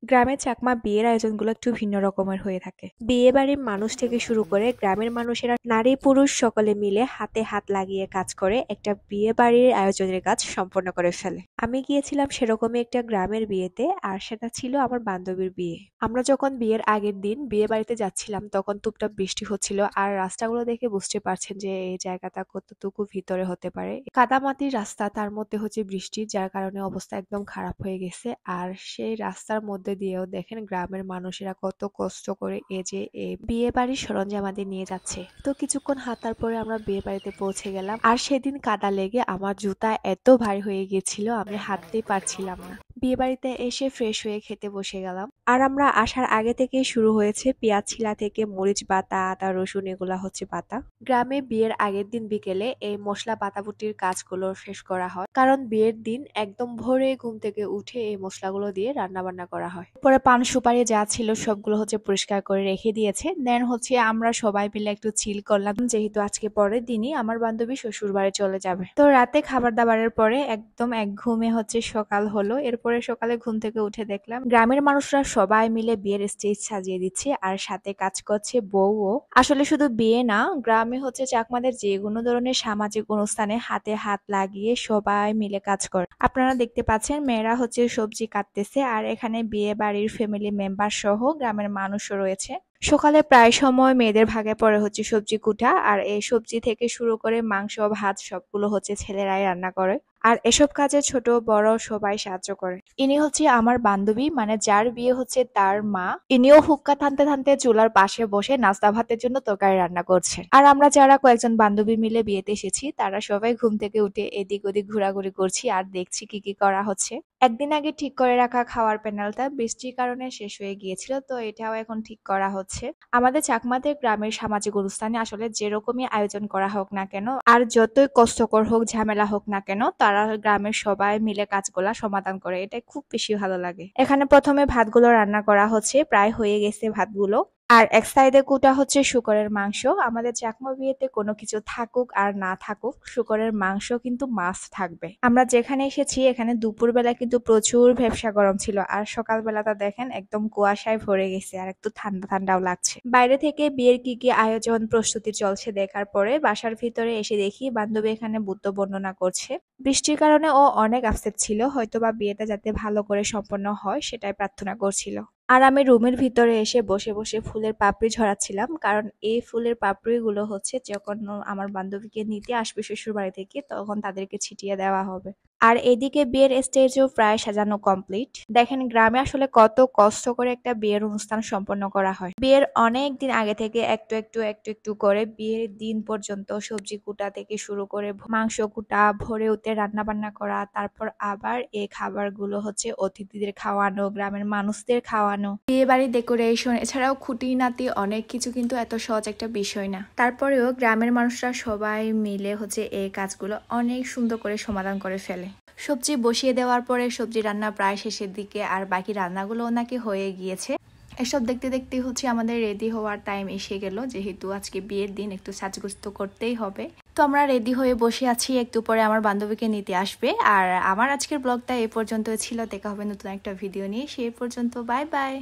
গ্রামে চাকমা বিয়ের আয়োজনগুলো একটু ভিন্ন রকমের হয়ে থাকে। বিয়ে বাড়ির মানুষ থেকে শুরু করে গ্রামের মানুষেরা নারী পুরুষ সকলে মিলে হাতে হাত লাগিয়ে কাজ করে একটা বিয়ে বাড়ির আয়োজনের কাজ সম্পন্ন করে ফেলে। আমি গিয়েছিলাম সেরকমই একটা গ্রামের বিয়েতে, আর সেটা ছিল আমার বান্ধবীর বিয়ে। আমরা যখন বিয়ের আগের দিন বিয়ে বাড়িতে যাচ্ছিলাম তখন টুপটাপ বৃষ্টি হচ্ছিল, আর রাস্তাগুলো দেখে বুঝতে পারছেন যে এই জায়গাটা কতটুকু ভিতরে হতে পারে। কাদামাটির রাস্তা, তার মধ্যে হচ্ছে বৃষ্টি, যার কারণে অবস্থা একদম খারাপ হয়ে গেছে। আর সেই রাস্তার মধ্যে দিয়েও দেখেন গ্রামের মানুষেরা কত কষ্ট করে এই বিয়ে বাড়ির সরঞ্জামাদি নিয়ে যাচ্ছে। তো কিছুক্ষণ হাঁটার পরে আমরা বিয়ে বাড়িতে পৌঁছে গেলাম, আর সেদিন কাদা লেগে আমার জুতা এত ভারী হয়ে গিয়েছিল আমি হাঁটতেই পারছিলাম না। বিয়ে বাড়িতে এসে ফ্রেশ হয়ে খেতে বসে গেলাম, আর আমরা আসার আগে থেকেই শুরু হয়েছে পেঁয়াজ ছিলা থেকে মরিচ বাটা, আদা রসুন এগুলা হচ্ছে বাটা। গ্রামে বিয়ের আগের দিন বিকেলে এই মশলা বাটাবুটির কাজগুলো শেষ করা হয়, কারণ বিয়ের দিন একদম ভোরে ঘুম থেকে উঠে এই মশলাগুলো দিয়ে রান্না বান্না করা হয়। পরে পান সুপারি যা ছিল সবগুলো হচ্ছে পরিষ্কার করে রেখে দিয়েছে। দেন হচ্ছে আমরা সবাই মিলে একটু চিল করলাম, যেহেতু আজকে পরের দিনই আমার বান্ধবী শ্বশুর বাড়ি চলে যাবে। তো রাতে খাবার দাবারের পরে একদম এক ঘুমে হচ্ছে সকাল হলো। এরপরে সকালে ঘুম থেকে উঠে দেখলাম গ্রামের মানুষরা সবাই মিলে বিয়ের স্টেজ সাজিয়ে দিচ্ছে, আর সাথে কাজ করছে বউও। আসলে শুধু বিয়ে না, গ্রামে হচ্ছে চাকমাদের যে কোনো ধরনের সামাজিক অনুষ্ঠানে হাতে হাত লাগিয়ে সবাই মিলে কাজ করে। আপনারা দেখতে পাচ্ছেন মেয়েরা হচ্ছে সবজি কাটতেছে, আর এখানে বিয়ে বাড়ির ফ্যামিলি মেম্বার সহ গ্রামের মানুষও রয়েছে। সকালে প্রায় সময় মেয়েদের ভাগে পড়ে হচ্ছে সবজি কুটা, আর এই সবজি থেকে শুরু করে মাংস ভাত সবগুলো হচ্ছে ছেলেরাই রান্না করে। আর এসব কাজে ছোট বড় সবাই সাহায্য করে। ইনি হচ্ছে আমার বান্ধবী, মানে যার বিয়ে হচ্ছে তার মা। ইনিও হুক্কা টানতে টানতে চুলার পাশে বসে নাস্তা ভাতের জন্য তরকারি রান্না করছে। আর আমরা যারা কয়েকজন বান্ধবী মিলে বিয়েতে এসেছি তারা সবাই ঘুম থেকে উঠে এদিক ওদিক ঘোরাঘুরি করছি আর দেখছি কি কি করা হচ্ছে। একদিন আগে ঠিক করে রাখা খাওয়ার প্যানেলটা বৃষ্টির কারণে শেষ হয়ে গিয়েছিল, তো এটাও এখন ঠিক করা হচ্ছে। আমাদের চাকমাদের গ্রামের সামাজিক অনুষ্ঠানে আসলে যেরকমই আয়োজন করা হোক না কেন, আর যতই কষ্টকর হোক ঝামেলা হোক না কেন, তারা গ্রামের সবাই মিলে কাজগুলা সমাধান করে। এটা খুব বেশি ভালো লাগে। এখানে প্রথমে ভাতগুলো রান্না করা হচ্ছে, প্রায় হয়ে গেছে ভাতগুলো। আর এক সাইডে কুটা হচ্ছে শুকরের মাংস। আমাদের চাকমা বিয়েতে কোনো কিছু থাকুক আর না থাকুক, শুকরের মাংস কিন্তু মাছ থাকবে। আমরা যেখানে এসেছি এখানে দুপুরবেলা কিন্তু প্রচুর ভ্যাপসা গরম ছিল, আর সকালবেলাটা দেখেন একদম কুয়াশায় ভরে গেছে, আর একটু ঠান্ডা ঠান্ডাও লাগছে। বাইরে থেকে বিয়ের কি কি আয়োজন প্রস্তুতি চলছে দেখার পরে বাসার ভিতরে এসে দেখি বান্ধবী এখানে বুদ্ধ বর্ণনা করছে। বৃষ্টির কারণে ও অনেক আপসেট ছিল, হয়তোবা বিয়েটা যাতে ভালো করে সম্পন্ন হয় সেটাই প্রার্থনা করছিল। আর আমি রুমের ভিতরে এসে বসে বসে ফুলের পাপড়ি ঝরাচ্ছিলাম, কারণ এই ফুলের পাপড়িগুলো হচ্ছে যখন আমার বান্ধবীকে নিতে আসবে শ্বশুর বাড়ি থেকে তখন তাদেরকে ছিটিয়ে দেওয়া হবে। আর এদিকে বিয়ের স্টেজও প্রায় সাজানো কমপ্লিট। দেখেন গ্রামে আসলে কত কষ্ট করে একটা বিয়ের অনুষ্ঠান সম্পন্ন করা হয়। বিয়ের অনেক দিন আগে থেকে একটু একটু একটু একটু করে বিয়ের দিন পর্যন্ত সবজি কুটা থেকে শুরু করে মাংস কুটা, ভোরে উঠে রান্না বান্না করা, তারপর আবার এই খাবারগুলো হচ্ছে অতিথিদের খাওয়ানো, গ্রামের মানুষদের খাওয়ানো, বিয়ে বাড়ির ডেকোরেশন, এছাড়াও খুঁটিনাটি অনেক কিছু কিন্তু এত সহজ একটা বিষয় না। তারপরেও গ্রামের মানুষরা সবাই মিলে হচ্ছে এই কাজগুলো অনেক সুন্দর করে সমাধান করে ফেলে। সবজি বসিয়ে দেওয়ার পরে সবজি রান্না প্রায় শেষের দিকে, আর বাকি রান্নাগুলো নাকি হয়ে গিয়েছে। এসব দেখতে দেখতে হচ্ছে আমাদের রেডি হওয়ার টাইম এসে গেল, যেহেতু আজকে বিয়ের দিন একটু সাজগোজ তো করতেই হবে। তো আমরা রেডি হয়ে বসে আছি, একটু পরে আমার বান্ধবীকে নিতে আসবে। আর আমার আজকের ব্লগটা এ পর্যন্ত ছিল, দেখা হবে নতুন একটা ভিডিও নিয়ে। সেই পর্যন্ত বাই বাই।